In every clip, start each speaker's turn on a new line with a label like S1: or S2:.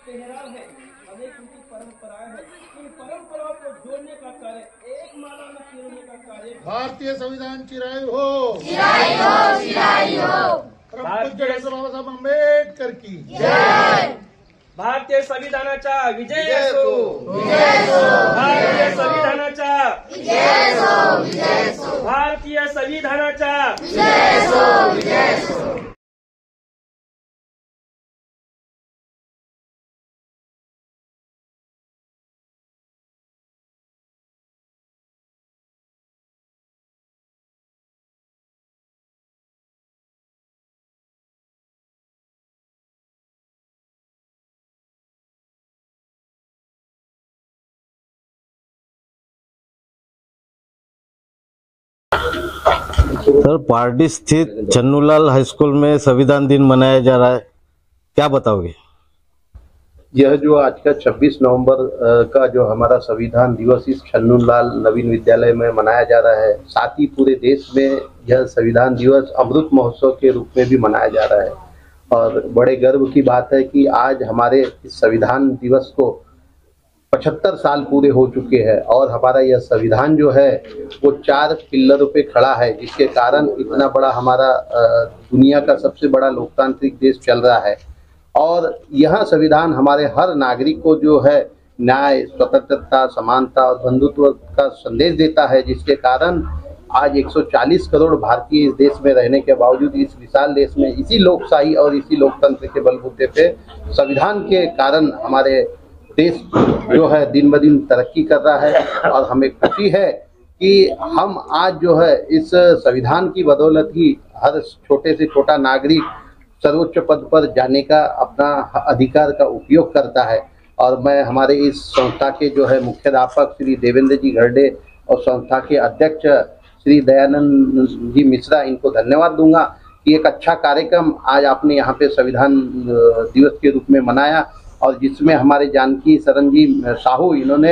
S1: ठहराव है, अनेक उनकी परंपराएं हैं। इन परंपराओं को जोड़ने का कार्य, एक माला में पिरोने का कार्य।
S2: भारतीय संविधान चिरायु हो,
S3: चिरायु हो, चिरायु हो।
S2: डॉक्टर बाबा साहेब आंबेडकर की
S1: जय। भारतीय संविधानाचा विजय असो,
S3: विजय असो।
S1: भारतीय संविधानाचा
S3: विजय असो, विजय असो।
S1: भारतीय संविधानाचा
S3: विजय असो, विजय असो।
S4: सर, पार्टी स्थित छन्नूलाल हाई स्कूल में संविधान दिन मनाया जा रहा है, क्या बताओगे?
S5: यह जो आज का 26 नवंबर का जो हमारा संविधान दिवस इस छन्नूलाल नवीन विद्यालय में मनाया जा रहा है, साथ ही पूरे देश में यह संविधान दिवस अमृत महोत्सव के रूप में भी मनाया जा रहा है। और बड़े गर्व की बात है कि आज हमारे इस संविधान दिवस को 75 साल पूरे हो चुके हैं और हमारा यह संविधान जो है वो 4 पिल्लरों पे खड़ा है, जिसके कारण इतना बड़ा हमारा दुनिया का सबसे बड़ा लोकतांत्रिक देश चल रहा है। और यह संविधान हमारे हर नागरिक को जो है न्याय, स्वतंत्रता, समानता और बंधुत्व का संदेश देता है, जिसके कारण आज 140 करोड़ भारतीय इस देश में रहने के बावजूद इस विशाल देश में इसी लोकशाही और इसी लोकतंत्र के बलबूते पे संविधान के कारण हमारे देश जो है दिन ब दिन तरक्की कर रहा है। और हमें खुशी है कि हम आज जो है इस संविधान की बदौलत ही हर छोटे से छोटा नागरिक सर्वोच्च पद पर जाने का अपना अधिकार का उपयोग करता है। और मैं हमारे इस संस्था के जो है मुख्याध्यापक श्री देवेंद्र जी घरडे और संस्था के अध्यक्ष श्री दयानंद जी मिश्रा, इनको धन्यवाद दूंगा कि एक अच्छा कार्यक्रम आज आपने यहाँ पे संविधान दिवस के रूप में मनाया, और जिसमें हमारे जानकी शरण जी साहू, इन्होंने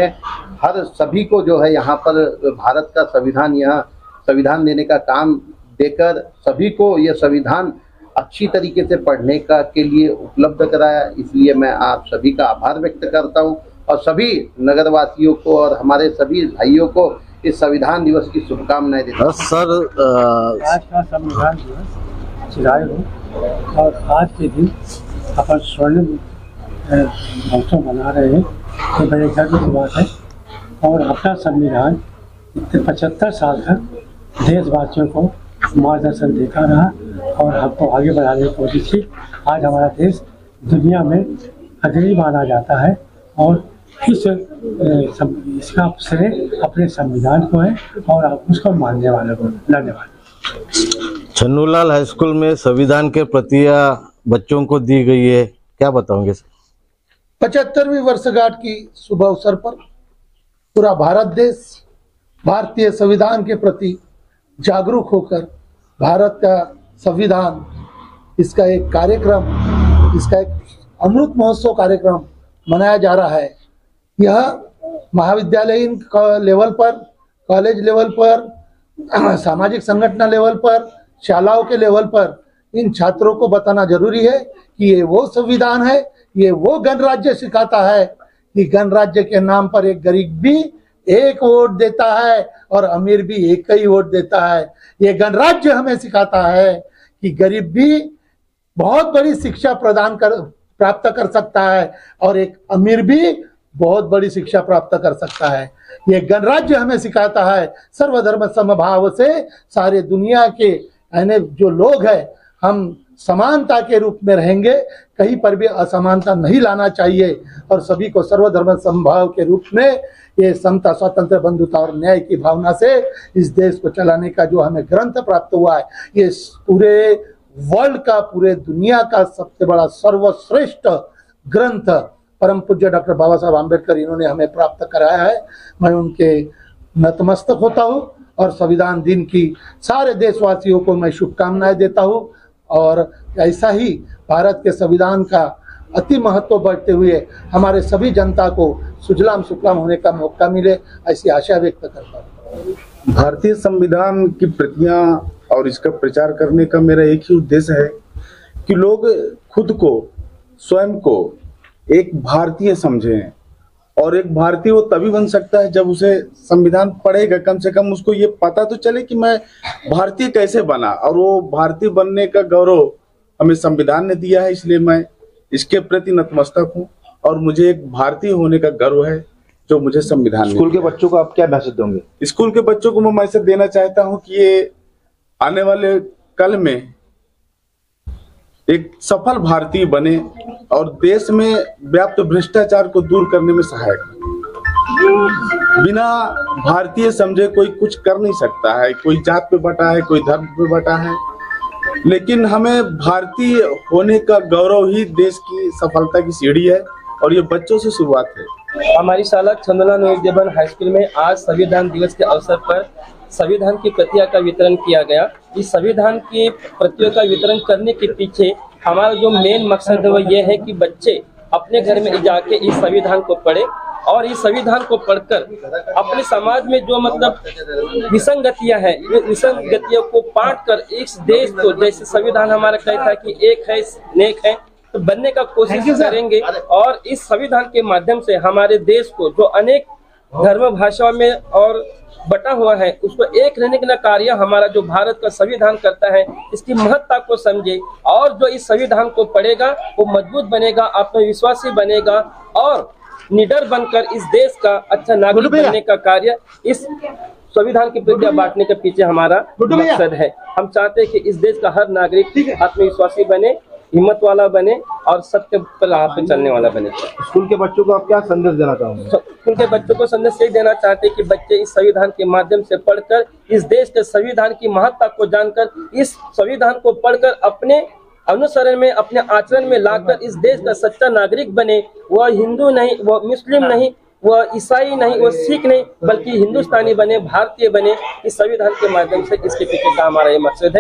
S5: हर सभी को जो है यहाँ पर भारत का संविधान, यहाँ संविधान देने का काम देकर सभी को यह संविधान अच्छी तरीके से पढ़ने का के लिए उपलब्ध कराया। इसलिए मैं आप सभी का आभार व्यक्त करता हूँ और सभी नगरवासियों को और हमारे सभी भाइयों को इस संविधान दिवस की शुभकामनाएं देता हूँ।
S4: सर,
S6: आज का संविधान दिवस चिरायु हो और आज के दिन अपन स्वर्ण महोत्सव मना रहे हैं, तो बड़े गर्व की बात है। और अपना संविधान इतने 75 साल तक देशवासियों को मार्गदर्शन देता रहा और हमको आगे बढ़ाने की कोशिश की। आज हमारा देश दुनिया में अग्रणी माना जाता है और इसका श्रेय अपने संविधान को है और उसको मानने वालों को। धन्यवाद।
S4: छन्नूलाल हाई स्कूल में संविधान के प्रतियां बच्चों को दी गई है, क्या बताओगे?
S2: 75वीं वर्षगांठ की शुभ अवसर पर पूरा भारत देश भारतीय संविधान के प्रति जागरूक होकर भारत का संविधान, इसका एक कार्यक्रम, इसका एक अमृत महोत्सव कार्यक्रम मनाया जा रहा है। यह महाविद्यालयीन लेवल पर, कॉलेज लेवल पर, सामाजिक संगठन लेवल पर, शालाओं के लेवल पर इन छात्रों को बताना जरूरी है कि ये वो संविधान है, ये वो गणराज्य सिखाता है कि गणराज्य के नाम पर एक गरीब भी एक वोट देता है और अमीर भी एक ही वोट देता है। ये गणराज्य हमें सिखाता है कि गरीब भी बहुत बड़ी शिक्षा प्राप्त कर सकता है और एक अमीर भी बहुत बड़ी शिक्षा प्राप्त कर सकता है। ये गणराज्य हमें सिखाता है सर्वधर्म समभाव से सारे दुनिया के यानी जो लोग हैं, हम समानता के रूप में रहेंगे, कहीं पर भी असमानता नहीं लाना चाहिए और सभी को सर्वधर्म समभाव के रूप में ये समता, स्वातंत्र, बंधुता और न्याय की भावना से इस देश को चलाने का जो हमें ग्रंथ प्राप्त हुआ है, ये पूरे वर्ल्ड का, पूरे दुनिया का सबसे बड़ा सर्वश्रेष्ठ ग्रंथ परम पूज्य डॉक्टर बाबा साहब आम्बेडकर इन्होंने हमें प्राप्त कराया है। मैं उनके नतमस्तक होता हूँ और संविधान दिन की सारे देशवासियों को मैं शुभकामनाएं देता हूँ और ऐसा ही भारत के संविधान का अति महत्व बढ़ते हुए हमारे सभी जनता को सुजलाम सुफलाम होने का मौका मिले, ऐसी आशा व्यक्त करता हूँ।
S7: भारतीय संविधान की प्रतियां और इसका प्रचार करने का मेरा एक ही उद्देश्य है कि लोग खुद को, स्वयं को एक भारतीय समझें। और एक भारतीय वो तभी बन सकता है जब उसे संविधान पढ़ेगा, कम से कम उसको ये पता तो चले कि मैं भारतीय कैसे बना, और वो भारतीय बनने का गौरव हमें संविधान ने दिया है, इसलिए मैं इसके प्रति नतमस्तक हूँ और मुझे एक भारतीय होने का गर्व है जो मुझे संविधान ने
S8: स्कूल के बच्चों को आप क्या मैसेज दोगे?
S7: स्कूल के बच्चों को मैं मैसेज देना चाहता हूं कि ये आने वाले कल में एक सफल भारतीय बने और देश में व्याप्त भ्रष्टाचार को दूर करने में सहायक हो। बिना भारतीय समझे कोई कुछ कर नहीं सकता है। कोई जात पे बटा है, कोई धर्म पे बटा है, लेकिन हमें भारतीय होने का गौरव ही देश की सफलता की सीढ़ी है और ये बच्चों से शुरुआत है।
S1: हमारी शाला छन्नूलाल नवीन विद्यालय हाई स्कूल में आज संविधान दिवस के अवसर पर संविधान की प्रतियां का वितरण किया गया। इस संविधान की प्रतियों का वितरण करने के पीछे हमारा जो मेन मकसद है वो ये है कि बच्चे अपने घर में जाके इस संविधान को पढ़े और इस संविधान को पढ़कर अपने समाज में जो मतलब विसंगतियां हैं, विसंगतियों को पाट कर इस देश को, जैसे संविधान हमारा कहता है कि एक है नेक है, तो बनने का कोशिश करेंगे। और इस संविधान के माध्यम से हमारे देश को जो अनेक धर्म भाषाओं में और बटा हुआ है उसको एक रहने का कार्य हमारा जो भारत का संविधान करता है, इसकी महत्ता को समझे और जो इस संविधान को पढ़ेगा वो मजबूत बनेगा, आत्मविश्वासी बनेगा और निडर बनकर इस देश का अच्छा नागरिक बनने का कार्य इस संविधान की प्रतिज्ञा बांटने के पीछे हमारा मकसद है। हम चाहते हैं कि इस देश का हर नागरिक आत्मविश्वासी बने, हिम्मत वाला बने और सत्य पर राह पे चलने वाला बने।
S8: स्कूल के बच्चों को आप क्या संदेश देना चाहोगे?
S1: स्कूल के बच्चों को संदेश ये देना चाहते हैं कि बच्चे इस संविधान के माध्यम से पढ़कर इस देश के संविधान की महत्ता को जानकर, इस संविधान को पढ़कर अपने अनुसरण में, अपने आचरण में लाकर इस देश का सच्चा नागरिक बने। वह हिंदू नहीं, वह मुस्लिम नहीं, वह ईसाई नहीं, वह सिख नहीं, बल्कि हिंदुस्तानी बने, भारतीय बने। इस संविधान के माध्यम से इसके पीछे का हमारा ये मकसद है।